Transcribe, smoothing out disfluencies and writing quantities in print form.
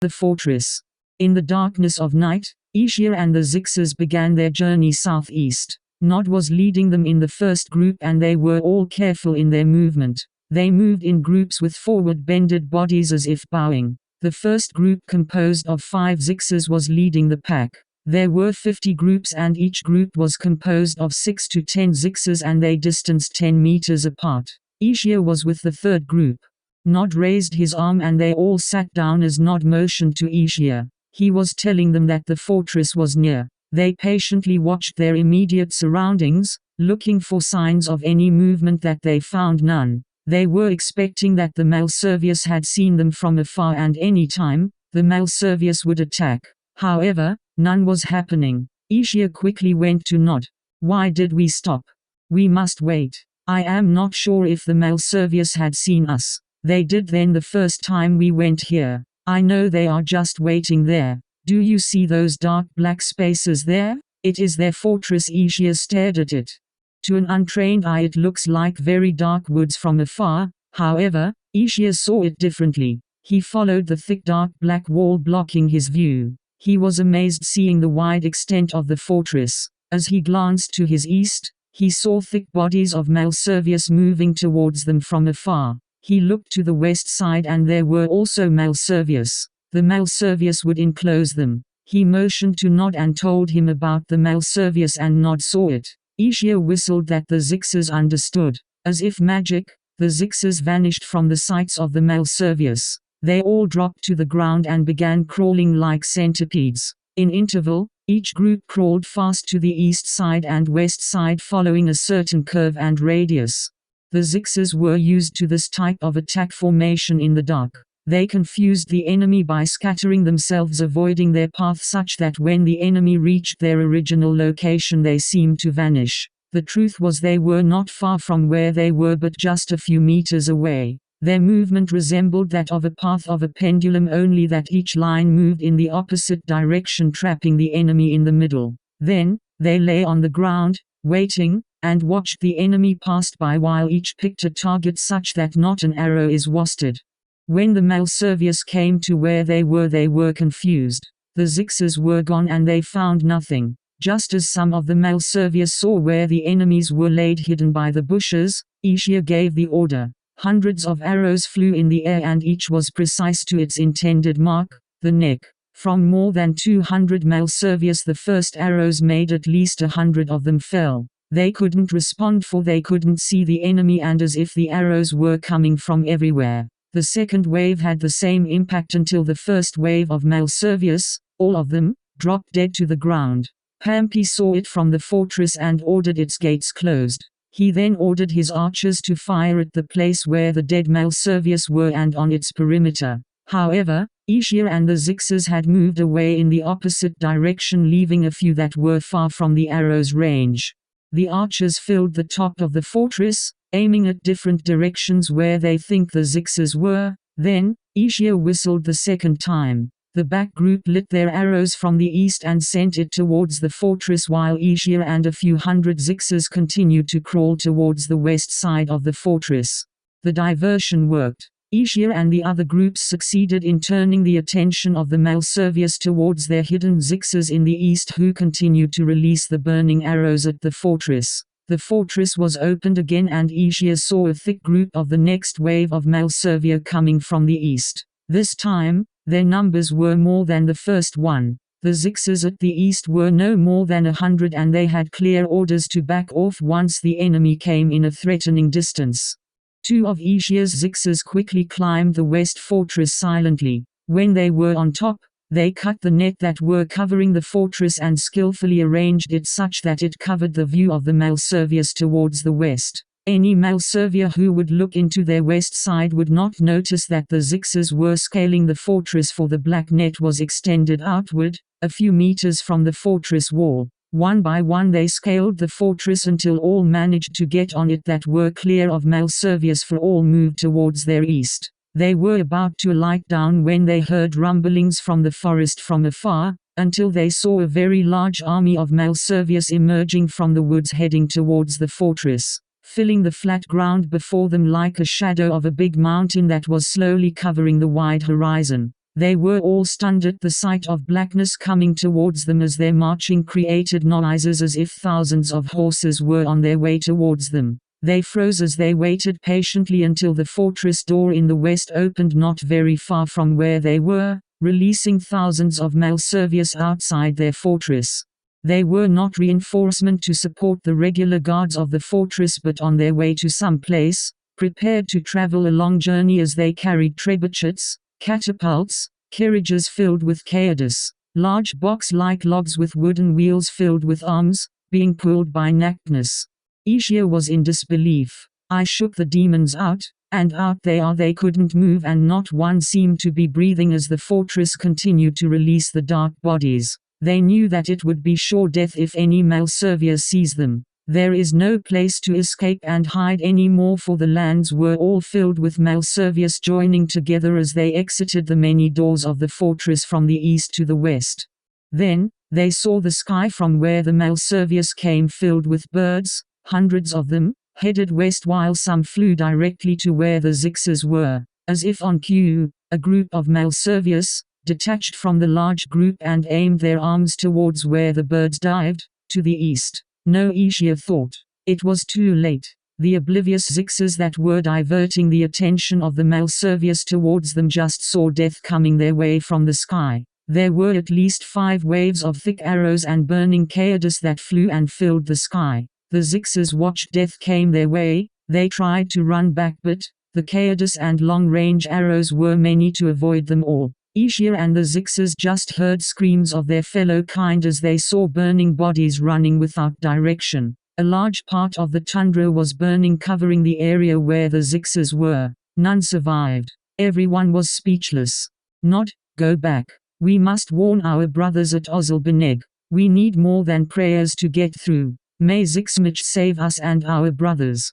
The fortress. In the darkness of night, Ishia and the Zixes began their journey southeast. Nod was leading them in the first group and they were all careful in their movement. They moved in groups with forward-bended bodies as if bowing. The first group, composed of 5 Zixes, was leading the pack. There were 50 groups and each group was composed of 6 to 10 Zixes and they distanced 10 meters apart. Ishia was with the third group. Nod raised his arm and they all sat down as Nod motioned to Ishia. He was telling them that the fortress was near. They patiently watched their immediate surroundings, looking for signs of any movement that they found none. They were expecting that the Malservius had seen them from afar and any time, the Malservius would attack. However, none was happening. Ishia quickly went to Nod. "Why did we stop? We must wait. I am not sure if the Malservius had seen us. They did then the first time we went here. I know they are just waiting there. Do you see those dark black spaces there? It is their fortress." Ishia stared at it. To an untrained eye it looks like very dark woods from afar. However, Ishia saw it differently. He followed the thick dark black wall blocking his view. He was amazed seeing the wide extent of the fortress. As he glanced to his east, he saw thick bodies of Malservius moving towards them from afar. He looked to the west side and there were also Malservius. The Malservius would enclose them. He motioned to Nod and told him about the Malservius and Nod saw it. Ishia whistled that the Zixes understood. As if magic, the Zixes vanished from the sights of the Malservius. They all dropped to the ground and began crawling like centipedes. In interval, each group crawled fast to the east side and west side following a certain curve and radius. The Zixes were used to this type of attack formation in the dark. They confused the enemy by scattering themselves, avoiding their path such that when the enemy reached their original location they seemed to vanish. The truth was they were not far from where they were but just a few meters away. Their movement resembled that of a path of a pendulum, only that each line moved in the opposite direction, trapping the enemy in the middle. Then, they lay on the ground, waiting, and watched the enemy pass by while each picked a target such that not an arrow is wasted. When the Malservius came to where they were confused. The Zixes were gone and they found nothing. Just as some of the Malservius saw where the enemies were laid hidden by the bushes, Ishia gave the order. Hundreds of arrows flew in the air and each was precise to its intended mark, the neck. From more than 200 Malservius the first arrows made at least 100 of them fell. They couldn't respond for they couldn't see the enemy and as if the arrows were coming from everywhere. The second wave had the same impact until the first wave of Malservius, all of them, dropped dead to the ground. Pampi saw it from the fortress and ordered its gates closed. He then ordered his archers to fire at the place where the dead Malservius were and on its perimeter. However, Ishia and the Zixes had moved away in the opposite direction, leaving a few that were far from the arrow's range. The archers filled the top of the fortress, aiming at different directions where they think the Zixes were. Then, Ishia whistled the second time. The back group lit their arrows from the east and sent it towards the fortress while Ishia and a few hundred Zixes continued to crawl towards the west side of the fortress. The diversion worked. Ishia and the other groups succeeded in turning the attention of the Malservius towards their hidden Zixes in the east who continued to release the burning arrows at the fortress. The fortress was opened again and Ishia saw a thick group of the next wave of Malservia coming from the east. This time, their numbers were more than the first one. The Zixes at the east were no more than 100 and they had clear orders to back off once the enemy came in a threatening distance. 2 of Ishia's Zixes quickly climbed the west fortress silently. When they were on top, they cut the net that were covering the fortress and skillfully arranged it such that it covered the view of the Malservius towards the west. Any Malservia who would look into their west side would not notice that the Zixes were scaling the fortress, for the black net was extended outward, a few meters from the fortress wall. One by one they scaled the fortress until all managed to get on it that were clear of Malservius, for all moved towards their east. They were about to light down when they heard rumblings from the forest from afar, until they saw a very large army of Malservius emerging from the woods heading towards the fortress, filling the flat ground before them like a shadow of a big mountain that was slowly covering the wide horizon. They were all stunned at the sight of blackness coming towards them as their marching created noises as if thousands of horses were on their way towards them. They froze as they waited patiently until the fortress door in the west opened not very far from where they were, releasing thousands of Malservius outside their fortress. They were not reinforcement to support the regular guards of the fortress but on their way to some place, prepared to travel a long journey as they carried trebuchets, catapults, carriages filled with caedes, large box-like logs with wooden wheels filled with arms, being pulled by nakedness. Asia was in disbelief. I shook the demons out, and out they are. They couldn't move and not one seemed to be breathing as the fortress continued to release the dark bodies. They knew that it would be sure death if any Malservius sees them. There is no place to escape and hide any more, for the lands were all filled with Malservius joining together as they exited the many doors of the fortress from the east to the west. Then, they saw the sky from where the Malservius came filled with birds, hundreds of them, headed west while some flew directly to where the Zixes were. As if on cue, a group of Malservius detached from the large group and aimed their arms towards where the birds dived, to the east. No, Asia thought. It was too late. The oblivious Zixes that were diverting the attention of the Malservius towards them just saw death coming their way from the sky. There were at least 5 waves of thick arrows and burning caedes that flew and filled the sky. The Zixes watched death came their way. They tried to run back but the caedes and long-range arrows were many to avoid them all. Asia and the Zixes just heard screams of their fellow kind as they saw burning bodies running without direction. A large part of the tundra was burning, covering the area where the Zixes were. None survived. Everyone was speechless. Not, go back. We must warn our brothers at Ozalbeneg. We need more than prayers to get through. May Zixmich save us and our brothers.